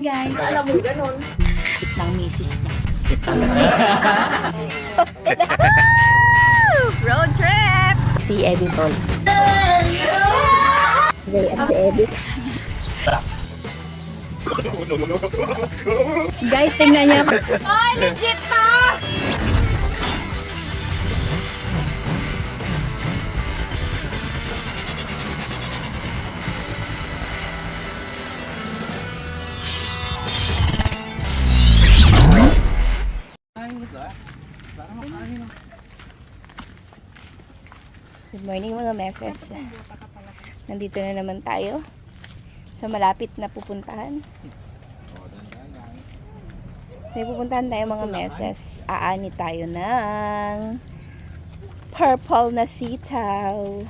Guys, Alam mo ganon. ng misis niya. Road trip! Si Editol. They at the edit. Guys, tingnan niyo. Ay, legit to! Good morning mga meses. Nandito na naman tayo sa malapit na pupuntahan. So pupuntahan tayo mga meses. Aani tayo ng purple na sitaw.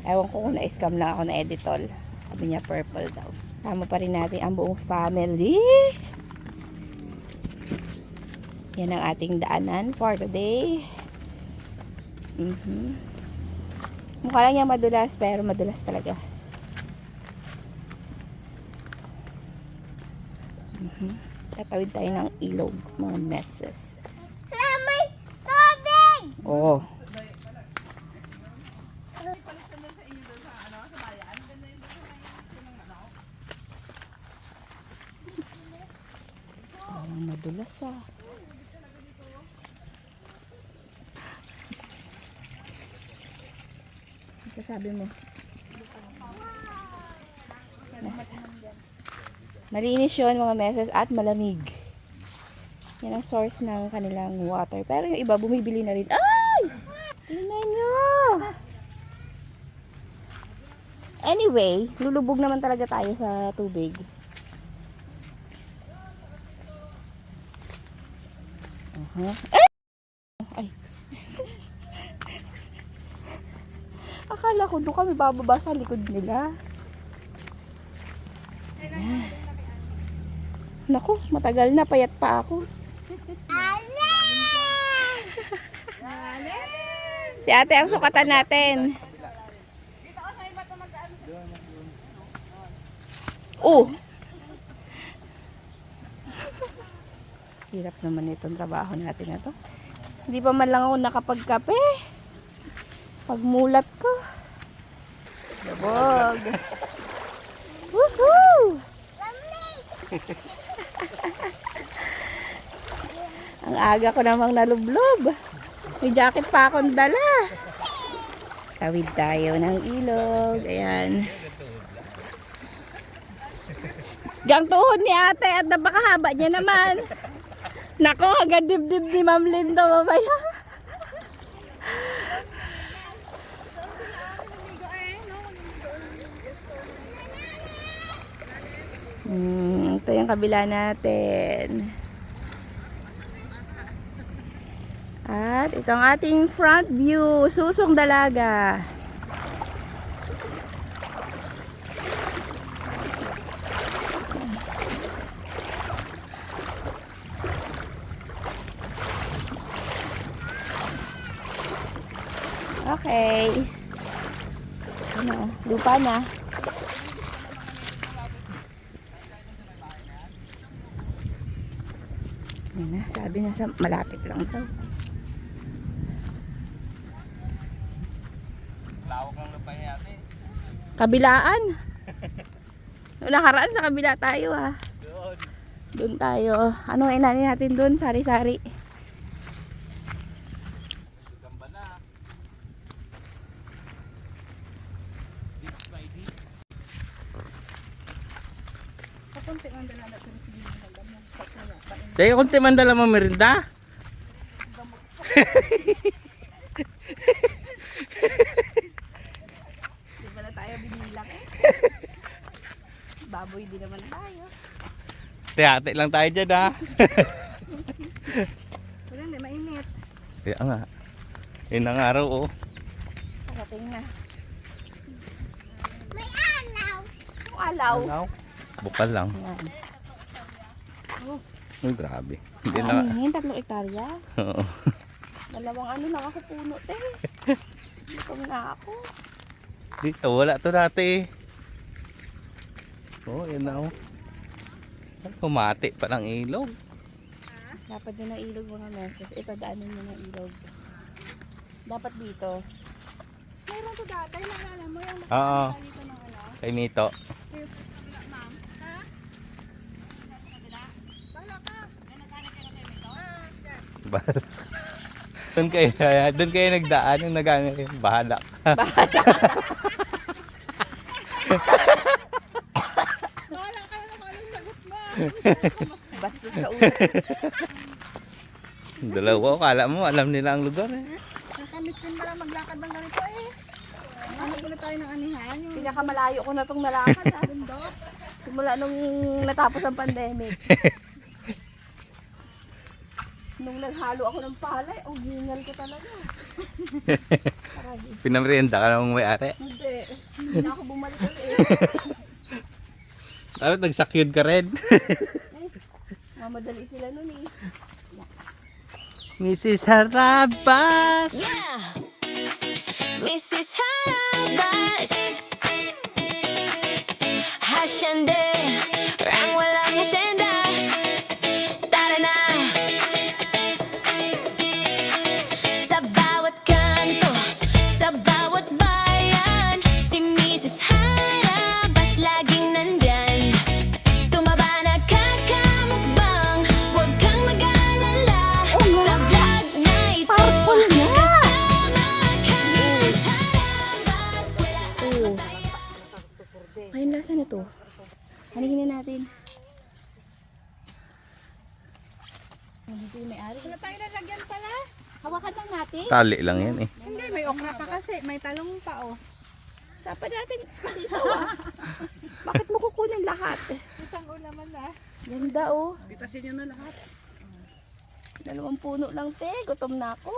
Ewan ko kung na-scam lang ako na editol. Sabi niya purple daw. Tama pa rin natin ang buong family. Yan ang ating daanan for today. Mukha lang niya madulas, pero madulas talaga. Tatawid tayo ng ilog, mga messes. May tubig! Oo. Madulas ah. Ito sabi mo. Malinis yun mga meses at malamig. Yan ang source ng kanilang water. Pero yung iba bumibili na rin. Ay! Tingnan nyo! Anyway, lulubog naman talaga tayo sa tubig. Ay! Akala ko doon kami bababa sa likod nila. Naku, matagal na, payat pa ako. Si ate ang sukatan natin. Oh! Hirap naman itong trabaho natin na to. Hindi pa man lang ako nakapagkape. Pagmulat ko. Labog. Woohoo! Ang aga ko namang nalublob. May jacket pa akong dala. Tawid tayo ng ilog. Ayan. Gang tuhod ni ate at napakahaba niya naman. Nako, agad dibdib ni Ma'am Linda mamaya. Ito yung kabila natin. At ito ang ating front view. Susong Dalaga. Okay. Ano, lupa na. Ayan na, sabi na sa malapit lang daw. Lawak lang lupa niya ate. Kabilaan. Nakaraan sa kabila tayo ah. Doon tayo. Ano inanin natin doon? Sari-sari. Gamba na. Deep by deep. Kaya kung timandala mo merinda? Di ba na tayo binilang eh? Baboy din naman tayo. Ate lang tayo dyan ha. Wala na, mainit. Kaya nga. Yun ang araw oh. Pakating na. May alaw! Alaw. Araw. Bukal lang. Ayan. Uy, grabe. Hindi na. Anihin, 3 hektarya. Oo. Dalawang ano lang ako puno, te. Gutom na ako. Dito, wala to dati. Oh, yan na oh. Pumati pa ng ilog. Dapat din ng ilog mga meses. Ito, daanin mo ng ilog. Dapat dito. Meron to dati, naalala mo yung Oo. dito ng ano? Kay Mito. Ma'am, ha? Bahala ka. Naghanap ka na kay Mito? Doon kayo nagdaan yung nagano yung bahala. Bahala ka na naman anong sagot mo. Basta sa ulo. Dalawa, kala mo alam nila ang lugar eh. Nakamiss din pala maglakad ng ganito eh. Hanap muna tayo ng anihan. Yung Pinakamalayo ko na itong nalakad. bundok. Simula nung natapos ang pandemic. Nung naghalo ako ng palay, gingal ko talaga. Aray, Pinamerienda ka namang may-ari. hindi na ako bumalik ulit. Tapos nagsakyod ka rin. Mamadali sila nun eh. Mrs. Harabas! Yeah, Mrs. Harabas. Hasyende, rang walang hasyenda. Tara na. Sa bawat kanto, sa bawat bayan, si Mrs. Harabas laging nandyan. Tumaba na kakamukbang, huwag kang mag-alala. Sa vlog na ito, kasama ka, Mrs. Harabas. Wala ang Oo. masaya. Ayun, lasa na to. Haningin na natin. Dito yung may-ari. Wala tayo nalagyan pala. Hawakan lang natin. Tali lang yan eh. Hindi, may okra pa kasi. May talong pa oh. Sapa natin dito ah. Bakit mo kukunin lahat? Isang ulaman na. Ganda oh. Pitasin nyo na lahat. 2 puno lang te. Gutom na ako.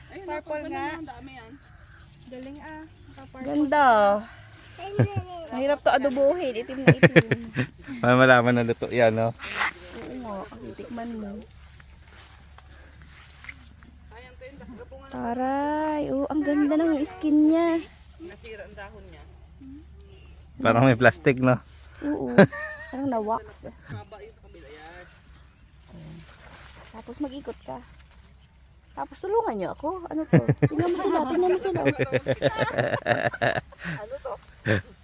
Ayun, purple nga. Dami yan. Galing ah. Naka-purple. Ganda. Mahirap to adobohin. Itim na itim. Para malaman na luto yan, no? Oo nga. Titikman mo. Taray. Oh, ang ganda ng skin niya. Parang may plastic, no? Oo. Parang na-wax. Tapos mag-ikot ka. Tapos tulungan niyo ako. Ano to? Tingnan mo sila. Tingnan mo sila. Ano to?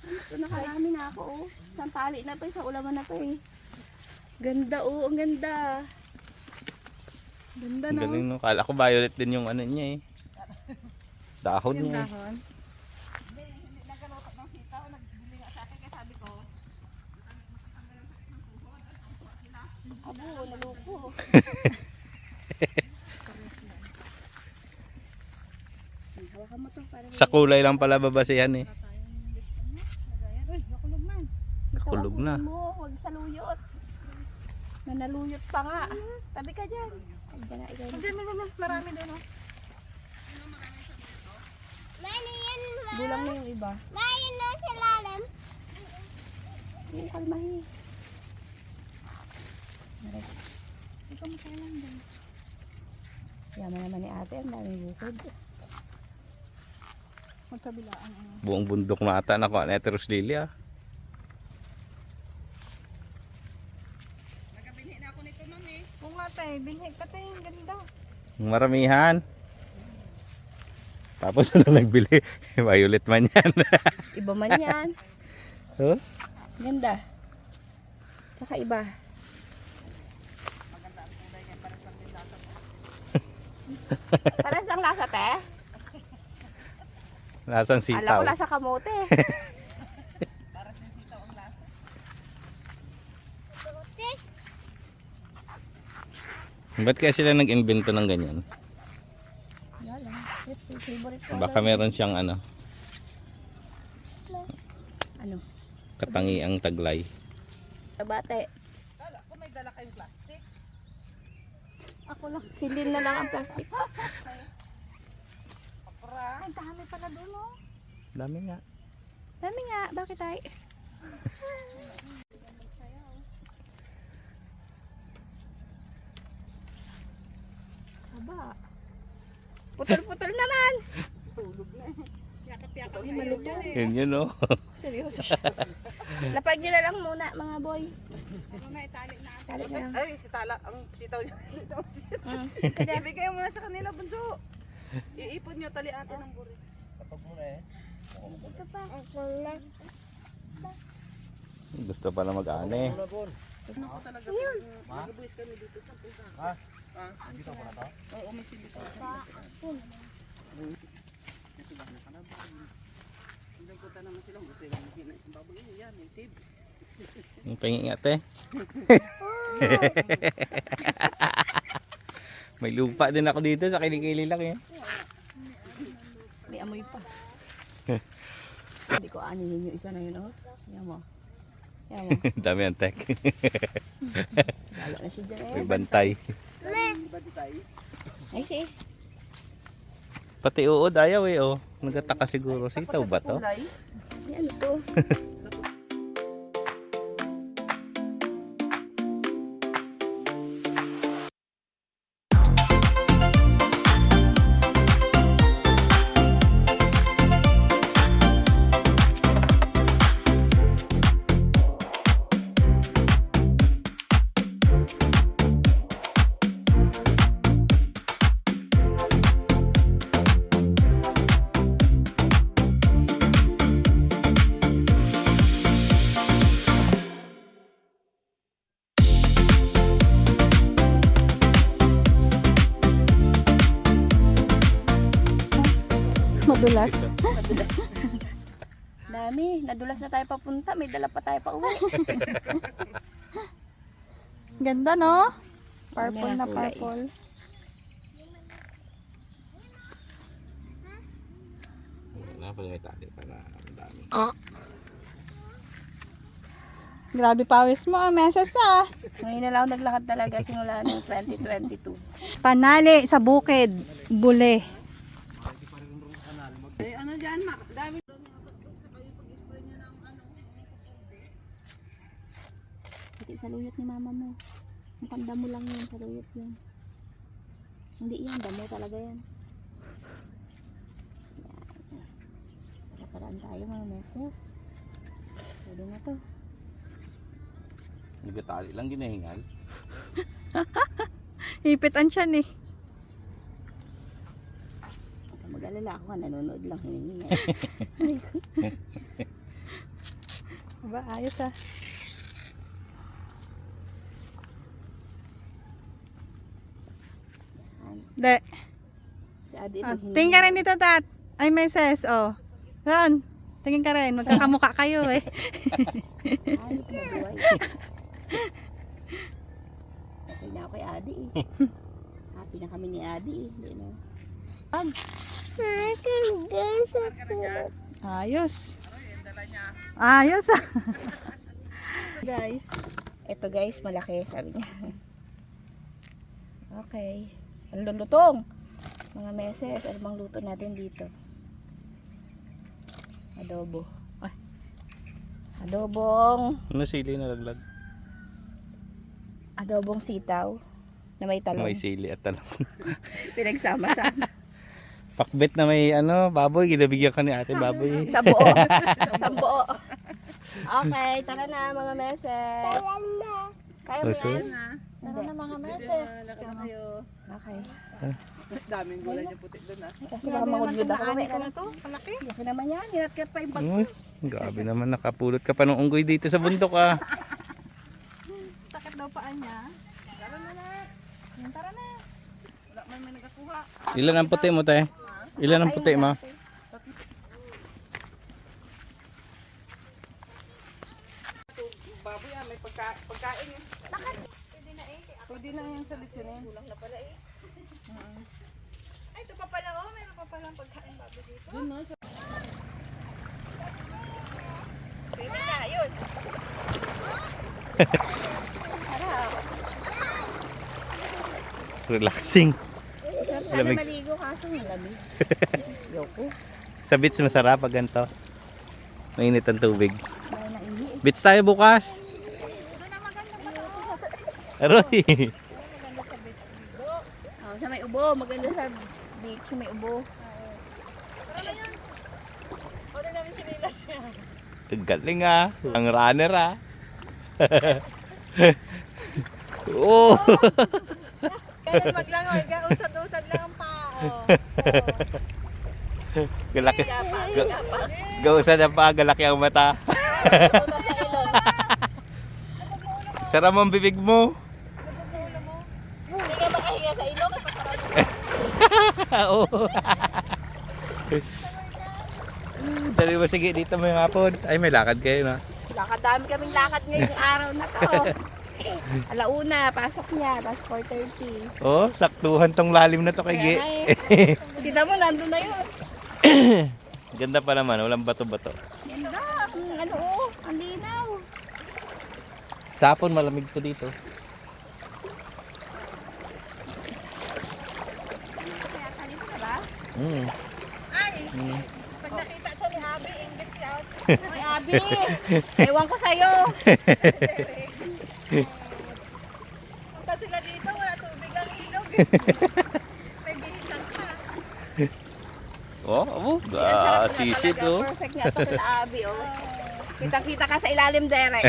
Ito nakarami na ako. Oh. Isang tali na pa. Isang ulaman na pa eh. Ganda oh. Ang ganda. Ganda Ang na. galing, no? Kala ko violet din yung ano niya eh. Dahon Yung niya eh. dahon. Abo, naluko. Hawakan mo to para Sa kulay lang pala babasihan eh. Uy, nakulog man. Nakulog na. mo. Huwag saluyot. Nanaluyot pa nga. Tabi ka dyan. Ay, dyan na, ikaw na. Hindi, marami doon oh. Bulang na yung iba. Mayin na sa lalim. Yung kalmahi. Ikaw mo kaya lang doon. Yaman naman ni ate. Ang daming bukod. Magkabilaan ang Buong bundok na ata na kuha na ito Roslilia. Oo nga tayo, binhi ka tayo, ang ganda. Maramihan. Tapos ano nagbili? Violet man yan. Iba man yan. Huh? Ganda. Kakaiba. Parang ang lasa, te. Lasang Alam sitaw. ko lasa kamote. Ba't kaya sila nag-invento ng ganyan? Wala. Favorite ko. Baka meron siyang ano, Ano? katangiang taglay. Tabate. Kala ko may dala kayong plastic. Ako lang. Silin na lang ang plastic. Ang dami pala doon oh. Dami nga. Dami nga. Bakit ay? Aba. Putol-putol naman. Tulog na eh. Yun yun, oh. Seryoso siya. Lapag nyo na lang muna, mga boy. Tali na lang. Ay, si Tala, ang sitaw niya. Ibigay mo na sa kanila, bunso. Iipon nyo, tali atin ng buri. Gusto pala mag-ane. Ako talaga. Mag-buwis kami dito. Dito pa na to? Oo, may sili pa. Hanggang punta naman sila. Gusto lang magiging ang baboy nyo yan. May sib. Yung pahingin ate. May lupa din ako dito sa kilikili lang eh. May amoy pa. Hindi ko anihin yung isa na yun, oh. Yan mo. Yan mo. Dami ang tek. Lalo na siya dyan, eh. May bantay. Ay, si. Pati uod ayaw eh oh. Nagataka siguro. Sitaw ba to? Yan ito. Madulas. Madulas. Dami. Nadulas na tayo papunta. May dala pa tayo pa uwi. Ganda, no? Purple Dami na ang kulay. purple. Napagay tali para ang dami. Grabe pawis mo, meses ah. Ngayon na lang ako naglakad talaga simula ng 2022. Panali sa bukid, bule. Ano dyan, Mak? Dami. Pati sa luyot ni mama mo. Mukhang damo lang yun sa luyot yan. Hindi yan, damo talaga yan. Nakaraan tayo mga meses. Pwede na to. Nagatali lang ginahingal. Hipitan siya eh. Mag-alala ako nga, nanonood lang hiningi. Aba, ayos ah. De. Si Adi Ah, ito tingin ka rin dito, Tat. Ay, meses, oh. Ron, tingin ka rin. Magkakamuka kayo eh. Ay, mabuhay. Okay na ako kay Adi eh. Happy na kami ni Adi eh. Hindi na. Ayos. Ayos ah. Guys. Ito guys, malaki sabi niya. Okay. Ang lulutong. Mga meses, ano bang luto natin dito? Adobo. Ay. Adobong. Ano sili na laglag? Adobong sitaw na may talong. May sili at talong. Pinagsama-sama. Pakbet na may ano, baboy. Ginabigyan ka ni ate baboy. Sa buo. Sa buo. Okay, tara na mga meses. Kaya mo Gusto? yan? Tara na mga meses. Okay. Daming gulay niya puti doon ah. Kasi baka mangudyod ako. Ano to? Malaki. Laki naman yan. Hinat-kat pa yung bag. Uy, grabe naman nakapulot ka pa ng unggoy dito sa bundok ah. Sakit daw paan niya. Tara na na. Yan, tara na. Wala man may nagakuha. Ilan ang puti mo te? Ilan ang puti mo? Baboy ah, may pagkain eh. Pwede na yung sa lechon eh. Kulang na pala eh. Ay, ito pa pala oh. Meron pa palang pagkain baboy dito. Doon no. Pwede na, yun. Relaxing. Sana Lamig. maligo kaso ang lamig. Yoko. Sa beach masarap pag ganito. Mainit ang tubig. May naihi. Beach tayo bukas. Aroy. Oh, sa may ubo. Maganda sa beach may ubo. Ang galing ah. Ang runner ah. Oh. Kailan maglangoy, usad-usad lang ang pao. Galaki. Gausan ang paa, galaki ang mata. Sara mo ang bibig mo. Hindi ka makahinga sa ilong, Oo. Dali mo sige dito may hapon. Ay may lakad kayo na. Lakad, dami kaming lakad ngayong araw na to. Alauna, pasok niya, tapos 4:30. Oh, saktuhan tong lalim na to kay Gi. Kita mo, nandun na yun. Ganda pa naman, walang bato-bato. Ganda, ano oh, ang linaw. Sapon malamig to dito. Kaya kanina ka ba? Ay, pag nakita ito ni Abby, English out. Ay, Abi, ewan ko sa'yo. Punta sila dito, wala tubig ang ilog. May bihisan pa. Oh, Sarap na sisid talaga, oh. perfect nga ito kila Abi, oh. Kitang-kita ka sa ilalim, Dere.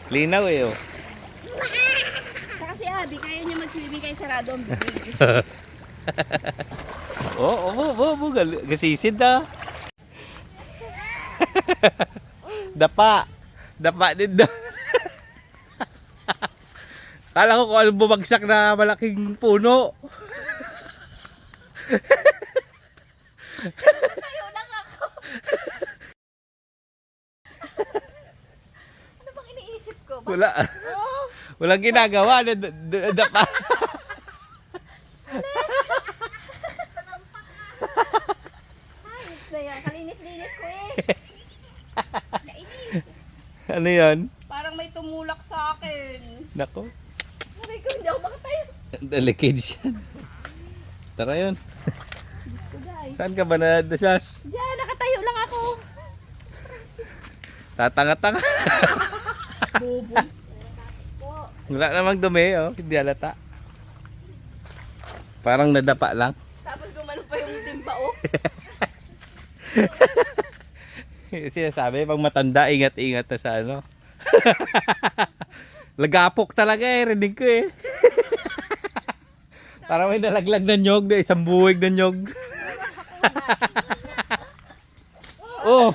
Linaw eh oh. Saka si Abi, kaya niya mag-swimming kahit sarado ang bibig. Oh, gasisid ah. Dapa din daw. Kala ko kung ano bumagsak na malaking puno. Tayo lang ako. Ano bang iniisip ko? Wala. Walang ginagawa. Dapa. Kalinis-linis ko eh. Ano yan? Parang may tumulak sa akin. Nako. Aray ko, hindi ako makatayo. Delicate yan. Tara yun. Gusto guys. Saan ka ba na Josh? Diyan, nakatayo lang ako. Tatanga-tanga. Bobo. Wala namang dumi oh. Hindi halata. Parang nadapa lang. Tapos gumano pa yung timba oh. Sinasabi, pag matanda, ingat-ingat na sa ano. Lagapok talaga eh, rinig ko eh. Parang may nalaglag na nyog na isang buwig na nyog. Oh!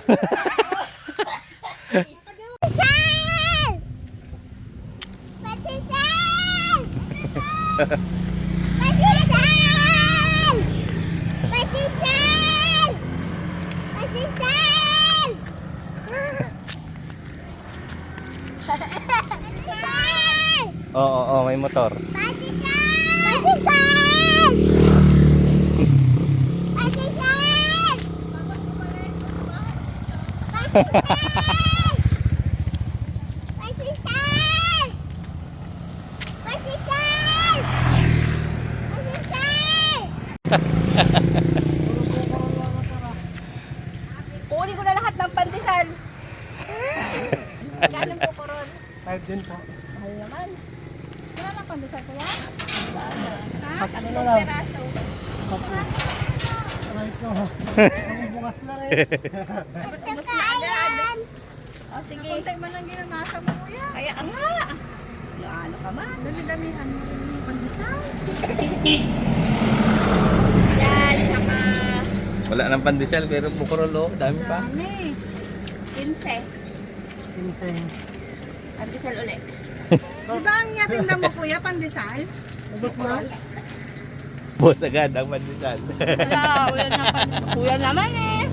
Oo, may motor. Kunin ko na lahat ng pandesal. Ganun po ko ron. 5 din po. Mahal naman. Wala na pandesal ko yan? Ano lang? Peraso. Bukas na rin. Ba't ubos na agad? O sige. Kunti man lang ginamasa mo kuya. Kaya nga. Ano ka man? Dami-damihan mo rin yung pandesal. Yan, tsaka Wala nang pandesal pero bukurol oh, dami pa. Dami. 15. Pandesal ulit. Di ba ang yatinda mo kuya, pandesal? Boss agad ang pandesal. Wala, wala na pandesal. Kuya naman eh.